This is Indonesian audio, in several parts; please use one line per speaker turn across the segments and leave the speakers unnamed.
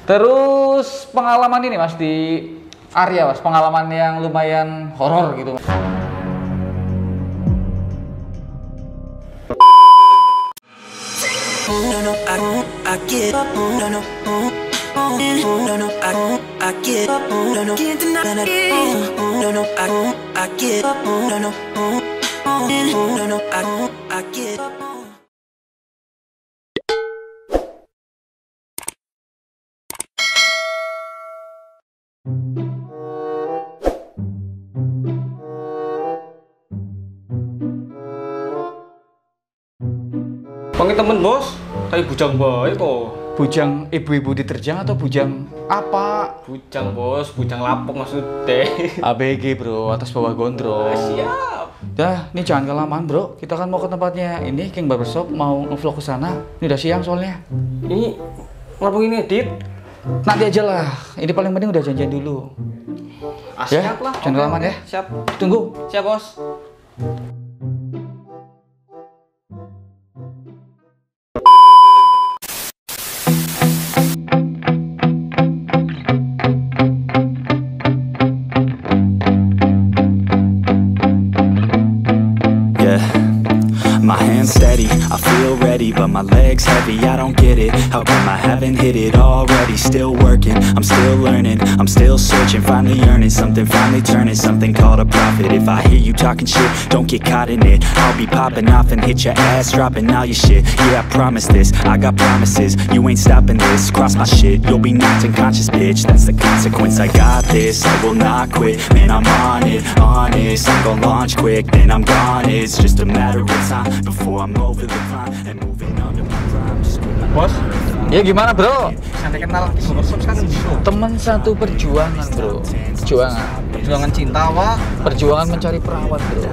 Terus pengalaman ini Mas di Arya Mas, pengalaman yang lumayan horor gitu.
Panggil temen bos, kayak bujang baik kok.
Bujang ibu-ibu diterjang atau bujang apa?
Bujang bos, bujang lapuk maksudnya.
ABG bro, atas bawah gondrong.
Siap.
Dah, ini jangan kelamaan bro. Kita kan mau ke tempatnya ini King Barbershop, mau ngevlog ke sana. Ini udah siang soalnya.
Ini ngapung ini edit?
Nanti aja lah. Ini paling penting udah janjian dulu.
Siap lah.
Jangan kelamaan ya.
Siap.
Tunggu.
Siap bos.
My hands steady, I feel ready, but my legs heavy, I don't get it. How come I haven't hit it already? Still working, I'm still learning, I'm still searching, finally earning something, finally turning something called a profit. If I hear you talking shit, don't get caught in it. I'll be popping off and hit your ass, dropping all your shit. Yeah, I promise this, I got promises, you ain't stopping this. Cross my shit, you'll be knocked unconscious, bitch. That's the consequence, I got this, I will not quit. Man, I'm on it, honest, I'm gon' launch quick, then I'm gone. It's just a matter of time before I'm over the climb and moving under my prime.
Bos, ya gimana bro?
Sampai kenal King Barbershop sekarang di sini.
Teman satu perjuangan bro.
Perjuangan cinta pak.
Perjuangan mencari perawat bro.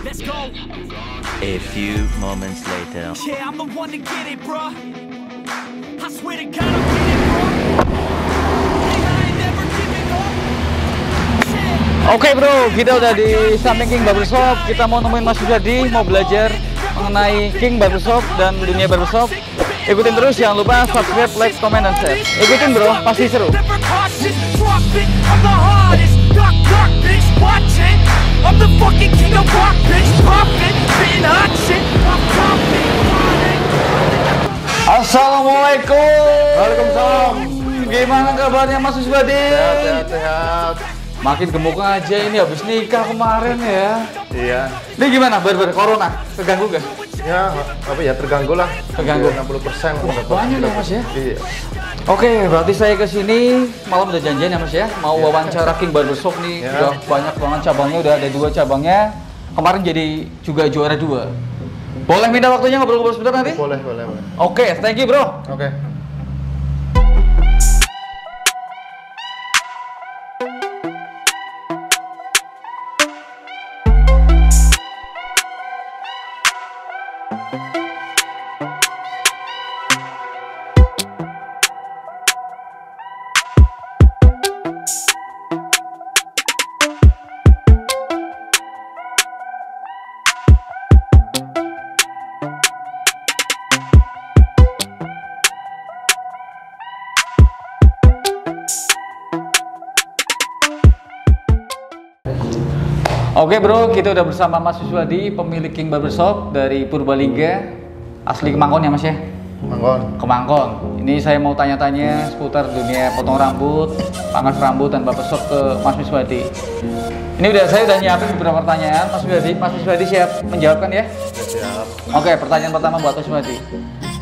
Let's go. A few moments later. Yeah, I'm the one to get it, bro. I swear to God, I'm getting it, bro. I ain't never giving up.
Oke bro, kita udah di samping King Barbershop. Kita mau nemuin Mas Suryadi, mau belajar mengenai King Barbershop dan dunia barbershop. Ikutin terus, jangan lupa subscribe, like, comment, dan share. Ikutin bro, pasti seru.
I'm the fucking king of rock, bitch, poppin', spittin' hot shit, I'm poppin'.
Assalamualaikum.
Waalaikumsalam.
Gimana kabarnya Mas Suryadi?
Sehat.
Makin gemuk aja ini, habis nikah kemarin ya.
Iya.
Ini gimana barber corona? Terganggu gak?
Ya, apa ya terganggu lah.
Terganggu.
60%.
Wah, banyak ya Mas ya?
Iya.
Oke, berarti saya kesini malam udah janjian ya Mas ya, mau wawancara King Barbershop nih,
Ya.
udah banyak banget cabangnya, udah ada 2 cabangnya. Kemarin jadi juga juara 2. Boleh minta waktunya ngobrol-ngobrol sebentar nanti?
Boleh.
Oke, thank you bro.
Oke.
Oke bro, kita udah bersama Mas Suryadi, pemilik King Barbershop dari Purbalingga, asli Kemangkon ya Mas ya? Kemangkon. Ini saya mau tanya-tanya seputar dunia potong rambut, pangkas rambut, dan barbershop ke Mas Suryadi. Ini saya udah nyiapin beberapa pertanyaan, Mas Suryadi. Mas Suryadi siap menjawabkan ya?
Siap.
Oke, pertanyaan pertama buat Mas Suryadi.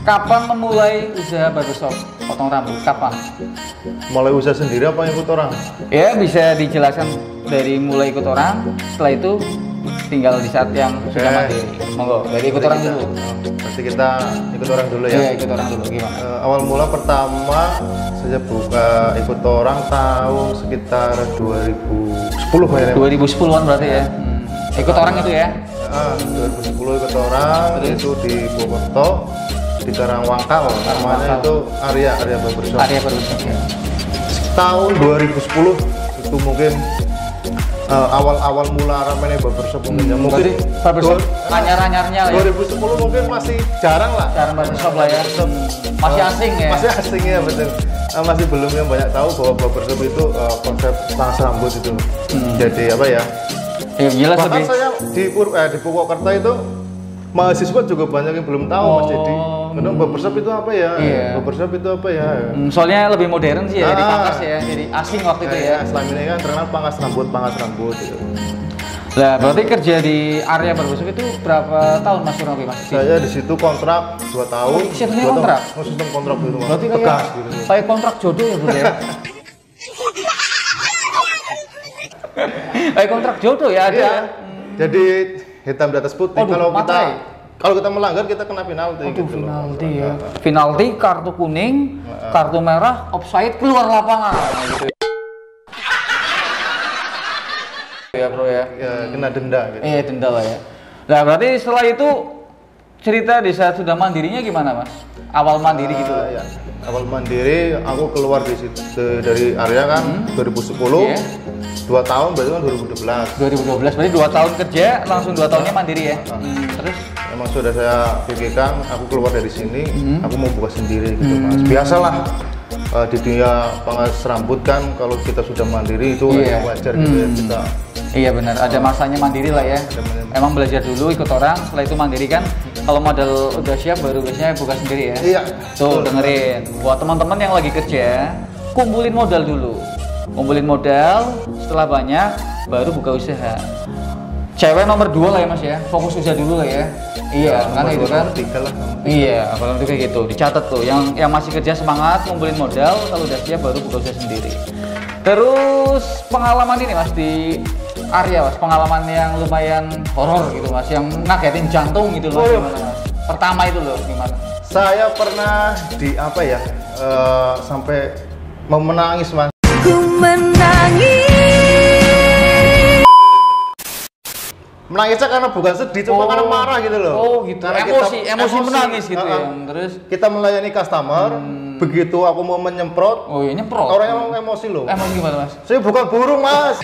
Kapan memulai usaha barbershop potong rambut? Kapan?
Mulai usaha sendiri apa ikut orang?
Ya, bisa dijelaskan dari mulai ikut orang, setelah itu tinggal di saat yang sudah mandiri. Monggo, dari ikut orang dulu.
Berarti kita ikut orang dulu ya?
Iya, ikut orang dulu. Gimana?
Awal mula pertama saya buka ikut orang tahun sekitar 2010 kayaknya.
2010-an berarti ya? Ikut orang itu ya?
2010 ikut orang, itu di Purwokerto. di Karangwangkal, namanya itu Arya Barbershop.
Arya Barbershop ya.
Tahun 2010 itu mungkin awal-awal mula ramenya barbershop mungkin.
Mungkin barbershop anyar-anyarnya lah ya.
2010 mungkin masih jarang lah.
Jarang barbershop lah ya. Masih asing ya.
Masih asing ya betul. Masih belum yang banyak tahu bahwa barbershop itu konsep pangkas rambut itu. Jadi apa ya?
Ya jelas
bahkan
lebih.
saya di Purwokerto itu mahasiswa juga banyak yang belum tahu Mas Jadi. Karena barbershop itu apa ya?
Iya.
Barbershop itu apa ya?
Soalnya lebih modern sih ya, di pangkas ya, jadi asing waktu itu ya.
Selama ini kan terkenal pangkas rambut gitu.
Lah berarti kerja di area Barbershop itu berapa tahun Mas kurang lebih Mas?
Saya di situ kontrak 2 tahun.
Sistemnya kontrak?
Oh, sistem kontrak gitu Mas.
Berarti
Tegas gitu.
kayak kontrak jodoh ya bro ya? Kayak kontrak jodoh ya ada.
Iya. Jadi hitam di atas putih.
Waduh,
Kalau kita melanggar kita kena penalti gitu.
Penalti ya. Penalti, kartu kuning, kartu merah, offside, keluar lapangan gitu. Ya bro ya.
Ya kena denda gitu.
Iya denda lah ya. Nah berarti setelah itu cerita di saat sudah mandirinya gimana Mas? Awal mandiri gitu.
Ya. Awal mandiri aku keluar dari area kan 2010.
Iya.
2 tahun berarti kan 2012.
2012 berarti 2 tahun kerja langsung 2 tahunnya mandiri ya. Terus
emang sudah saya pikirkan aku keluar dari sini, aku mau buka sendiri gitu Mas. Biasalah di dunia pangkas rambut kan kalau kita sudah mandiri itu wajar gitu ya kita.
Iya benar, ada masanya mandiri lah ya. Emang belajar dulu ikut orang, setelah itu mandiri kan. Kalau modal udah siap baru biasanya buka sendiri ya.
Iya.
Tuh dengerin, buat teman-teman yang lagi kerja, kumpulin modal dulu. Kumpulin modal, setelah banyak baru buka usaha. Cewek nomor 2 lah ya Mas ya, fokus usaha dulu lah ya. Iya, karena itu kan. Iya, kalau itu kayak gitu, dicatat tuh. Yang masih kerja semangat, ngumpulin modal, kalau udah siap baru buka usaha sendiri. Terus pengalaman ini Mas di Arya Mas, pengalaman yang lumayan horor gitu Mas, yang ngagetin jantung gitu loh. Gimana Mas? Pertama itu loh gimana?
Saya pernah di apa ya, sampai mau menangis Mas. Menangisnya karena bukan sedih, cuma karena marah gitu loh.
Oh gitu.
Karena
Emosi menangis gitu ya. Terus
kita melayani customer, begitu aku mau menyemprot,
oh iya nyemprot.
orangnya mau emosi loh.
Emosi gimana Mas?
Saya bukan burung Mas.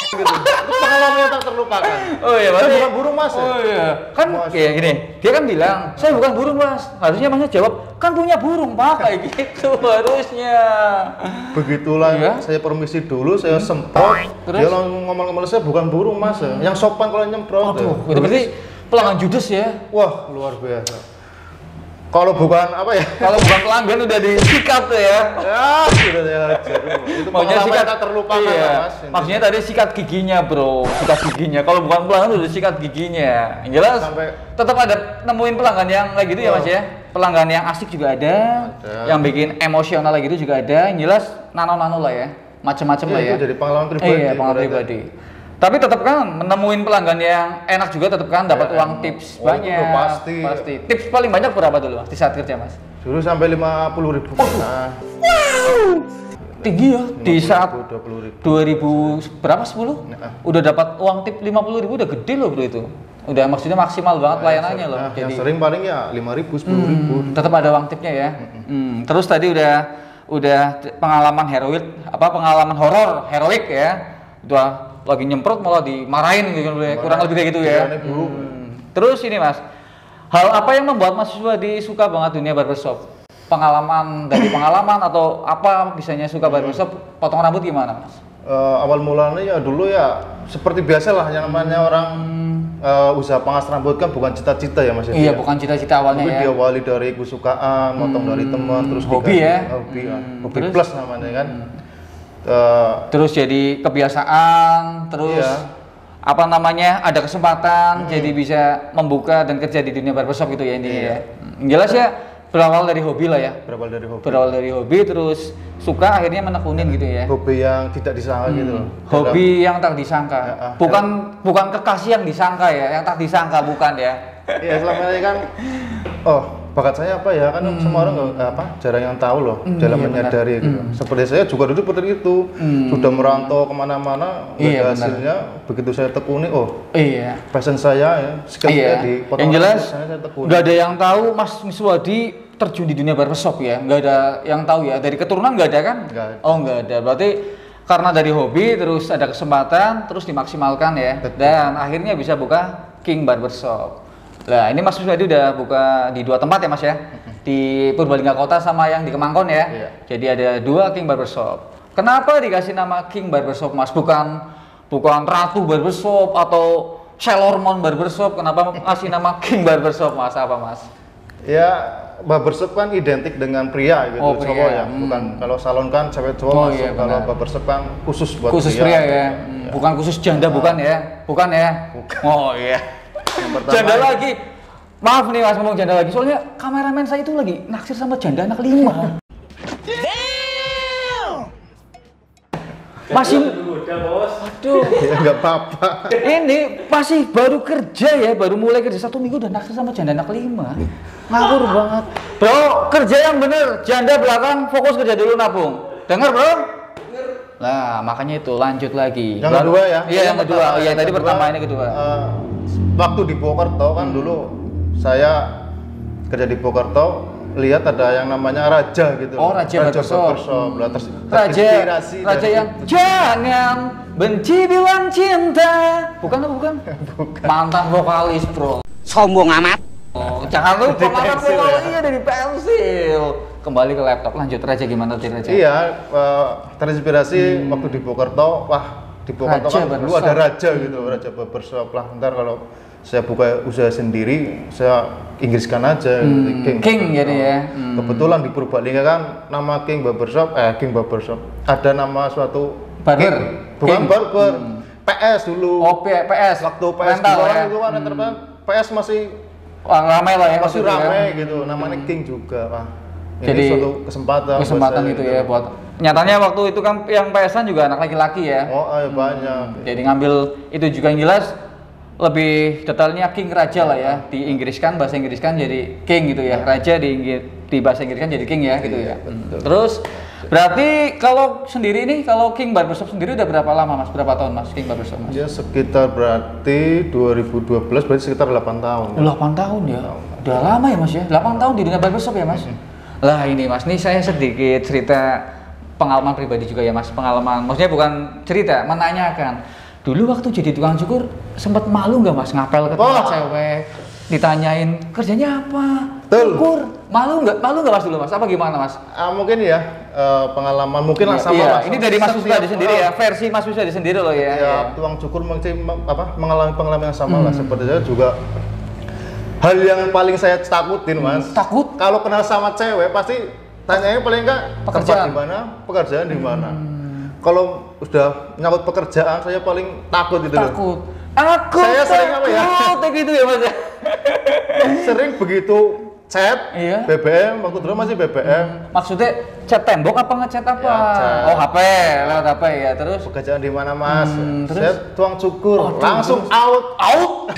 Gitu. Itu pengalaman yang tak terlupakan.
Oh iya,
saya bukan burung Mas.
Oh iya. Kan kayak gini, dia kan bilang, "Saya bukan burung, Mas." Harusnya Masnya jawab, "Kan punya burung, Pak." Kayak gitu harusnya.
Begitulah
iya?
Saya permisi dulu, saya semprot.
Terus?
Dia langsung ngomong saya bukan burung Mas. Yang sopan kalau nyemprot.
Aduh, itu berarti pelanggan judes ya.
Wah, luar biasa. Kalau bukan apa ya?
Kalau bukan pelanggan udah disikat tuh ya.
Ya, sudah saya hajar. Itu
Maunya sikat
tak terlupakan
iya.
Mas.
Maksudnya tadi sikat giginya, Bro. Sikat giginya. Kalau bukan pelanggan udah sikat giginya. Yang jelas tetap ada nemuin pelanggan yang kayak gitu ya, Mas ya. Pelanggan yang asik juga ada. Yang bikin emosional kayak gitu juga ada. Yang jelas nano-nano lah ya. Macam-macam lah ya.
Itu jadi pengalaman pribadi.
Iya, pengalaman pribadi. Tapi tetap kan menemuin pelanggan yang enak juga, tetap kan dapat uang tips banyak.
Pasti.
Tips paling banyak berapa dulu Mas di saat kerja Mas?
Dulu sampai 50.000. Nah,
tinggi ya di saat
20.000.
2000 berapa 10? Udah dapat uang tip 50.000 udah gede loh bro itu. Udah maksudnya maksimal banget pelayanannya loh.
Nah,
jadi
yang sering paling ya 5.000, 10.000.
tetap ada uang tipnya ya. Terus tadi udah pengalaman heroik pengalaman horor heroik ya. Udah lagi nyemprot malah dimarahin gitu kurang lebih kayak gitu ya. Terus ini Mas, hal apa yang membuat mahasiswa suka banget dunia barbershop? Pengalaman atau apa bisanya suka barbershop? Potong rambut gimana Mas?
Awal mulanya ya dulu ya seperti biasa lah yang namanya orang usaha pangkas rambut kan bukan cita-cita ya Mas.
Iya, bukan cita-cita awalnya
ya. Diawali dari kesukaan, motong dari teman, terus
hobi ya.
Hobi plus namanya kan.
Terus jadi kebiasaan, terus ada kesempatan jadi bisa membuka dan kerja di dunia barbershop gitu ya intinya ya. Jelas ya berawal dari hobi lah ya. Berawal dari hobi terus suka akhirnya menekunin gitu ya.
Hobi yang tidak disangka gitu loh.
Hobi yang tak disangka. Bukan kekasih yang disangka ya, yang tak disangka bukan ya.
Iya selama ini kan bakat saya apa ya, kan semua orang jarang yang tahu loh dalam menyadari gitu. Seperti saya juga dulu seperti itu, sudah merantau kemana-mana, hasilnya begitu saya tekuni, passion saya ya, skill saya di
yang jelas nggak ada yang tahu Mas Miswadi terjun di dunia barbershop ya, nggak ada yang tahu ya, dari keturunan nggak ada kan?
Nggak ada.
Oh nggak ada, berarti karena dari hobi terus ada kesempatan terus dimaksimalkan ya. Betul. Dan akhirnya bisa buka King Barbershop. Nah ini Mas Miswadi udah buka di 2 tempat ya Mas ya, di Purbalingga Kota sama yang di Kemangkon ya. Jadi ada 2 King Barbershop. Kenapa dikasih nama King Barbershop Mas? Bukan Ratu Barbershop atau Sailor Moon Barbershop. Kenapa ngasih nama King Barbershop Mas? Apa Mas?
Ya barbershop kan identik dengan pria gitu, cowok ya. Bukan kalau salon kan cewek cowok masuk. Kalau barbershop kan khusus buat
pria ya. Bukan khusus janda bukan ya? Bukan ya? Oh iya. Janda lagi. Maaf nih Mas ngomong janda lagi. Soalnya kameramen saya itu lagi naksir sama janda anak 5. Masih aduh.
Ya nggak apa-apa.
Ini masih baru kerja ya, baru mulai kerja 1 minggu udah naksir sama janda anak 5. Ngawur banget. Bro, kerja yang bener. Janda belakang fokus kerja dulu nabung. Dengar, Bro? Nah, makanya itu lanjut lagi.
Yang kedua ya.
Iya, yang kedua. Oh iya, tadi pertama ini kedua.
Waktu di Purwokerto kan dulu saya kerja di Purwokerto, lihat ada yang namanya Raja gitu.
Oh, Raja Barbershop. Raja yang jangan benci bilang cinta. Bukan. Mantan vokalis, Bro.
Sombong amat.
Oh, jangan lupa mantan vokalis dari pensil. Kembali ke laptop, lanjut Raja gimana tadi Raja?
Iya, terinspirasi waktu di Purwokerto. Wah, di Purwokerto kan dulu ada Raja gitu, Raja Barbershop lah. Ntar kalau saya buka usaha sendiri, saya Inggriskan aja
King jadi ya.
Kebetulan di Purbalingga kan nama King Barbershop, ada nama suatu
barber,
bukan barber, PS dulu.
Oh PS,
waktu PS
rental ya.
Itu kan PS masih
ramai lah ya.
Masih ramai gitu, namanya King juga. Wah, ini
jadi
suatu kesempatan
gitu ya buat. Nyatanya waktu itu kan yang PS-an juga anak laki-laki ya.
Oh iya banyak.
Jadi ngambil itu juga yang jelas lebih detailnya King Raja lah ya, di Inggris kan, bahasa Inggris kan jadi King gitu ya. Raja di bahasa Inggris kan jadi King ya gitu ya. Terus berarti kalau sendiri ini, kalau King Barbershop sendiri udah berapa lama Mas? Berapa tahun Mas King Barbershop Mas?
Ya sekitar berarti 2012, berarti sekitar 8 tahun.
8 tahun ya? Udah lama ya Mas ya? 8 tahun di dunia barbershop ya Mas? Lah ini Mas, nih saya sedikit cerita pengalaman pribadi juga ya Mas, pengalaman, maksudnya bukan cerita, menanyakan. Dulu waktu jadi tukang cukur sempat malu nggak Mas ngapel ke tempat cewek, ditanyain kerjanya apa, cukur, malu nggak Mas dulu Mas? Apa gimana Mas?
Mungkin ya pengalaman mungkin lah sama
iya.
Mas.
Ini dari Mas Miswadi sendiri ya, versi Mas Miswadi sendiri loh ya.
Ya tukang cukur mengalami pengalaman yang sama lah seperti saya juga. Hal yang paling saya takutin Mas.
Takut?
Kalau kenal sama cewek pasti tanyanya paling enggak pekerjaan di mana. Kalau udah nyangkut pekerjaan saya paling takut gitu.
Takut. Aku
saya sering apa ya?
Gitu ya Mas.
Sering begitu chat BBM, waktu dulu masih BBM.
Maksudnya chat tembok apa ngecat apa?
Ya,
oh HP, lewat HP ya. Terus
pekerjaan di mana Mas?
Terus?
Saya tukang cukur, langsung out.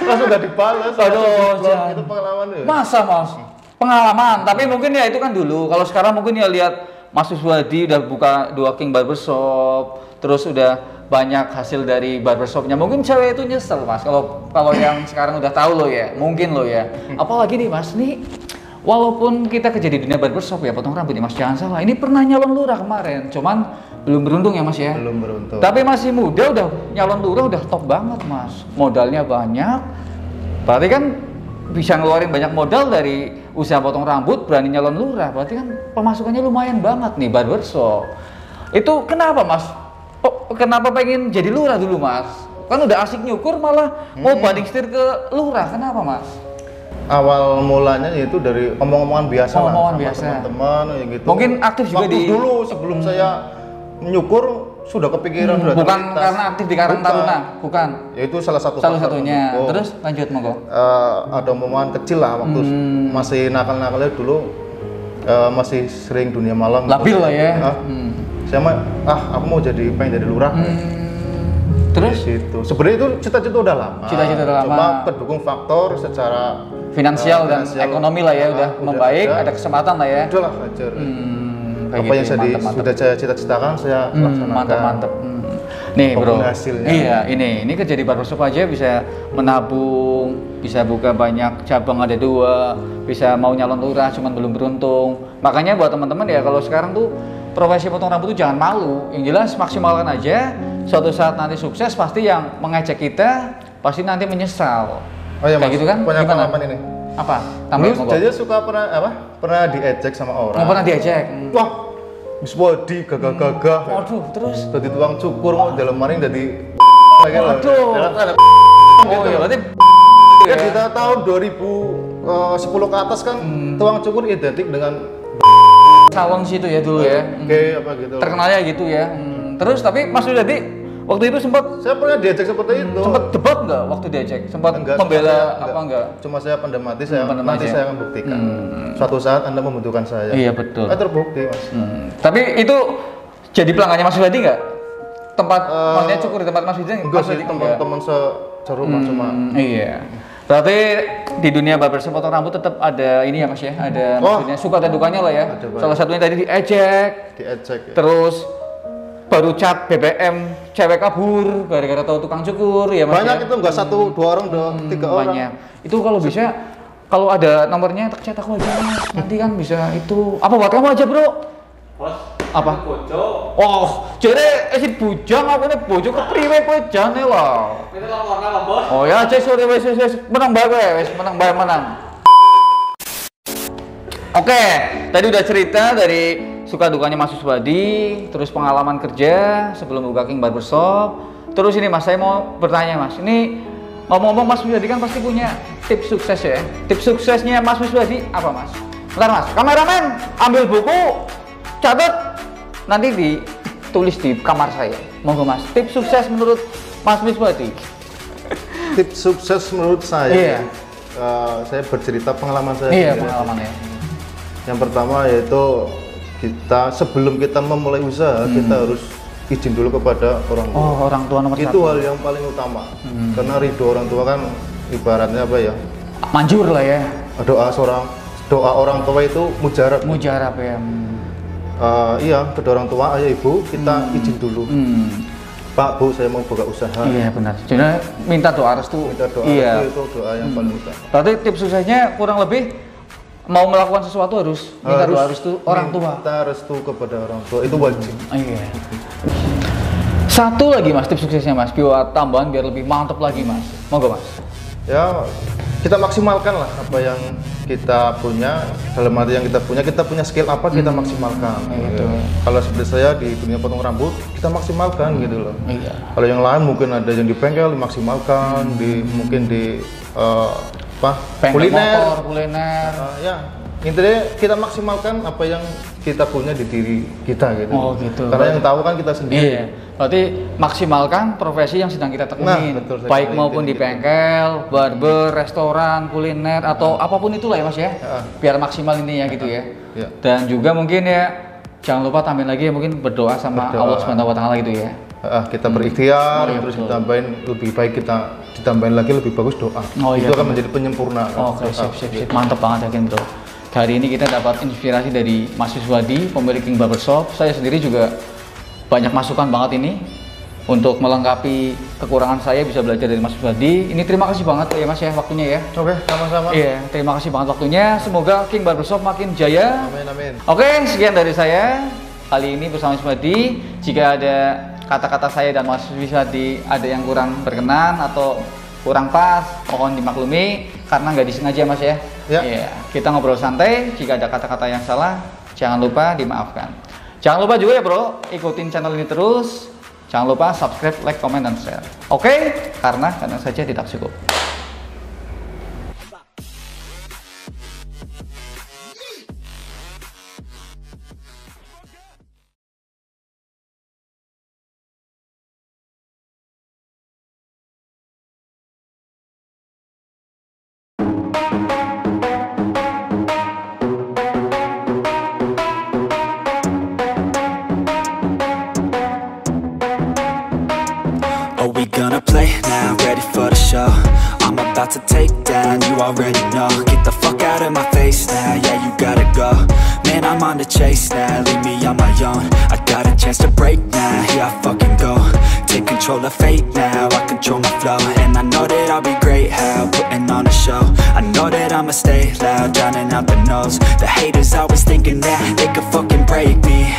Langsung gak dibales.
Aduh,
itu pengalaman ya.
Masa Mas? Pengalaman, tapi mungkin ya itu kan dulu. Kalau sekarang mungkin ya lihat Mas Miswadi udah buka 2 King Barbershop, terus udah banyak hasil dari barbershopnya. Mungkin cewek itu nyesel Mas. Kalau yang sekarang udah tahu lo ya, mungkin lo ya. Apalagi nih Mas, nih walaupun kita kerja di dunia barbershop ya, potong rambut nih Mas, jangan salah. Ini pernah nyalon lurah kemarin, cuman belum beruntung ya Mas ya.
Belum beruntung.
Tapi masih muda udah nyalon lurah udah top banget Mas. Modalnya banyak. Berarti kan bisa ngeluarin banyak modal dari usaha potong rambut, berani nyalon lurah. Berarti kan pemasukannya lumayan banget nih barbershop. Itu kenapa Mas? Kenapa pengen jadi lurah dulu Mas? Kan udah asik nyukur malah mau banding setir ke lurah. Kenapa Mas?
Awal mulanya itu dari omong-omongan biasa lah sama
biasa.
teman-teman ya gitu.
Mungkin aktif juga
waktu dulu sebelum saya nyukur sudah kepikiran sudah
bukan
terlintas.
Karena aktif di Karang Taruna, bukan.
Ya itu salah
satunya. Terus lanjut monggo.
Ada omongan kecil lah waktu masih nakal-nakalnya dulu, masih sering dunia malam.
Labil lah ya.
Saya aku mau pengen jadi lurah.
Terus
itu sebenarnya itu cita-cita udah lama.
Cita-cita udah lama.
Cuma kedukung faktor secara
finansial dan ekonomi lah ya udah membaik, ada kesempatan lah ya.
Udahlah hajar. Apa yang sudah saya cita-citakan saya laksanakan.
Mantap. Nih bro, iya ini kerja di barbershop aja bisa menabung, bisa buka banyak cabang, ada 2, bisa mau nyalon lurah cuman belum beruntung. Makanya buat teman-teman ya kalau sekarang tuh profesi potong rambut tuh jangan malu, yang jelas maksimalkan aja. Suatu saat nanti sukses pasti yang mengejek kita pasti nanti menyesal.
Oh iya,
kayak gitu kan?
Punya pengalaman ini.
Apa? Tampil
jadi suka pernah diejek sama orang.
Nggak pernah diejek.
Wah, Miss Body gagah-gagah.
Waduh, terus?
Jadi tukang cukur mau dalam maring jadi.
Waduh. Oh iya, berarti.
Ya kita tahun 2010 ke atas kan tukang cukur identik dengan
salon situ ya dulu ya.
Oke, apa gitu.
Terkenalnya gitu ya. Terus tapi Mas Sujadi waktu itu
saya pernah diajak seperti itu.
Sempat debat nggak waktu diajak? Sempat membela apa enggak?
Cuma saya pendam mati, nanti saya akan buktikan. Suatu saat Anda membutuhkan saya.
Iya betul.
Terbukti Mas.
Tapi itu jadi pelanggannya Mas Sujadi nggak? Tempat maksudnya cukur di tempat Mas Sujadi?
Enggak sih, teman-teman serumah cuma.
Iya. Berarti di dunia barbershop potong rambut tetap ada ini ya Mas ya? Ada maksudnya suka dan dukanya lah ya. Salah satunya tadi diejek. Ya. Terus baru cat BBM cewek kabur gara-gara tahu tukang cukur ya Mas.
Banyak ya? Itu enggak 1-2 orang, 3 orang.
Banyak. Itu kalau bisa kalau ada nomornya tak chat aku aja Mas. Nanti kan bisa itu. Apa buat kamu aja, Bro?
Bos.
Apa?
Bojo.
Oh, jadi si bujang aku ini bojo kepriwe kowe jane lah.
Itu laporkan lah, Bos.
Oh ya, wes menang bae kowe, menang. Oke, tadi udah cerita dari suka dukanya Mas Suswadi, terus pengalaman kerja sebelum buka King Barbershop. Terus ini Mas, saya mau bertanya Mas, ini ngomong-ngomong Mas Suswadi kan pasti punya tips sukses ya. Tips suksesnya Mas Suswadi apa Mas? Bentar Mas, kameramen ambil buku, catat, nanti ditulis di kamar saya. Monggo Mas, tips sukses menurut Mas Suswadi.
Tips sukses menurut saya.
Iya.
Saya bercerita pengalaman saya.
Iya, pengalamannya.
Yang pertama yaitu sebelum kita memulai usaha kita harus izin dulu kepada orang tua.
Oh, orang tua nomor 1.
Itu hal yang paling utama. Karena ridho orang tua kan ibaratnya apa ya?
Manjur lah ya.
Doa orang tua itu mujarab.
Mujarab ya.
Iya, kedua orang tua, ayah ibu kita izin dulu. Pak, Bu, saya mau buka usaha.
Iya benar. Jadi minta doa restu.
Minta doa
iya.
Itu doa yang paling utama.
Berarti tips suksesnya kurang lebih mau melakukan sesuatu harus minta doa restu orang tua.
Minta restu kepada orang tua itu wajib.
Iya. Satu lagi Mas tips suksesnya Mas, buat tambahan biar lebih mantap lagi Mas. Monggo Mas.
Ya, kita maksimalkan lah apa yang kita punya, dalam arti yang kita punya skill apa kita maksimalkan. Gitu. Kalau seperti saya di dunia potong rambut kita maksimalkan gitu loh. Iya. Kalau yang lain mungkin ada yang di bengkel dimaksimalkan, mungkin di kuliner. Ya, intinya kita maksimalkan apa yang kita punya di diri kita gitu.
Oh gitu.
Karena yang tahu kan kita sendiri.
Iya. Berarti maksimalkan profesi yang sedang kita tekunin, baik maupun di bengkel, barber, restoran, kuliner atau apapun itulah ya Mas ya. Biar maksimal intinya gitu ya. Dan juga mungkin ya jangan lupa tambahin lagi ya mungkin berdoa sama Allah Subhanahu wa taala gitu ya.
Kita berikhtiar, terus ditambahin lebih baik, kita ditambahin lagi lebih bagus doa. Itu akan menjadi penyempurna.
Oke, sip. Mantap banget yakin bro. Hari ini kita dapat inspirasi dari Mas Suswadi, pemilik King Barbershop. Saya sendiri juga banyak masukan banget ini untuk melengkapi kekurangan saya, bisa belajar dari Mas Suswadi. Ini terima kasih banget ya Mas ya waktunya ya.
Oke, sama-sama.
Iya, terima kasih banget waktunya. Semoga King Barbershop makin jaya.
Amin.
Oke, sekian dari saya kali ini bersama Suswadi. Jika ada kata-kata saya dan Mas Suswadi ada yang kurang berkenan atau kurang pas, mohon dimaklumi karena nggak disengaja Mas ya. Iya, kita ngobrol santai. Jika ada kata-kata yang salah, jangan lupa dimaafkan. Jangan lupa juga ya bro, ikutin channel ini terus. Jangan lupa subscribe, like, comment, dan share. Oke? Karena kadang saja tidak cukup.
Are we gonna play now? Ready for the show? already know. Get the fuck out of my face now, yeah, you gotta go. Man, I'm on the chase now, leave me on my own. I got a chance to break now, here I fucking go. Take control of fate now, I control my flow. And I know that I'll be great, how putting on a show. I know that I'ma stay loud, drowning out the noise. The haters always thinking that they could fucking break me.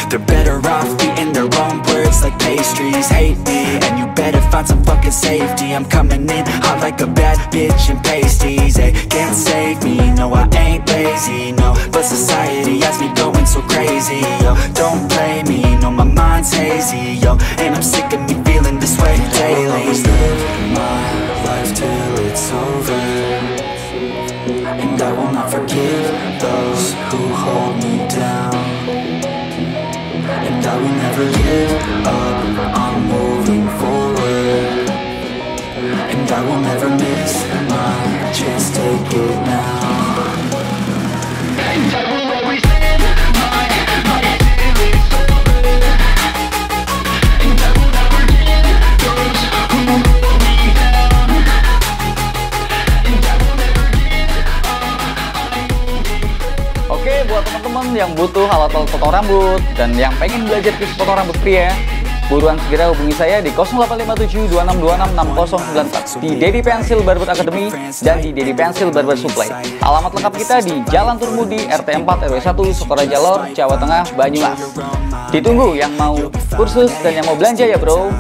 They're better off eating their own words like pastries. Hate me, and you better find some fucking safety. I'm coming in hot like a bad bitch in pasties. They can't save me, no I ain't lazy, no. But society has me going so crazy, yo. Don't blame me, no my mind's hazy, yo. And I'm sick of me feeling this way daily. I'll always live my life till it's over, and I will not forgive those who hold me down. And I will never give up, I'm moving forward. And I will never miss my chance, take it now. And I will always live my life till it's over. And I will never give those who hold me down. And I will never give up, I'm moving.
Oke, buat teman-teman yang butuh alat-alat potong rambut dan yang pengen belajar tips potong rambut pria, buruan segera hubungi saya di 085726266094 di Dedi Pensil Barber Academy dan di Dedi Pensil Barber Supply. Alamat lengkap kita di Jalan Turmudi, RT 4 RW 1, Sukoraja Lor, Jawa Tengah, Banyumas. Ditunggu yang mau kursus dan yang mau belanja ya bro.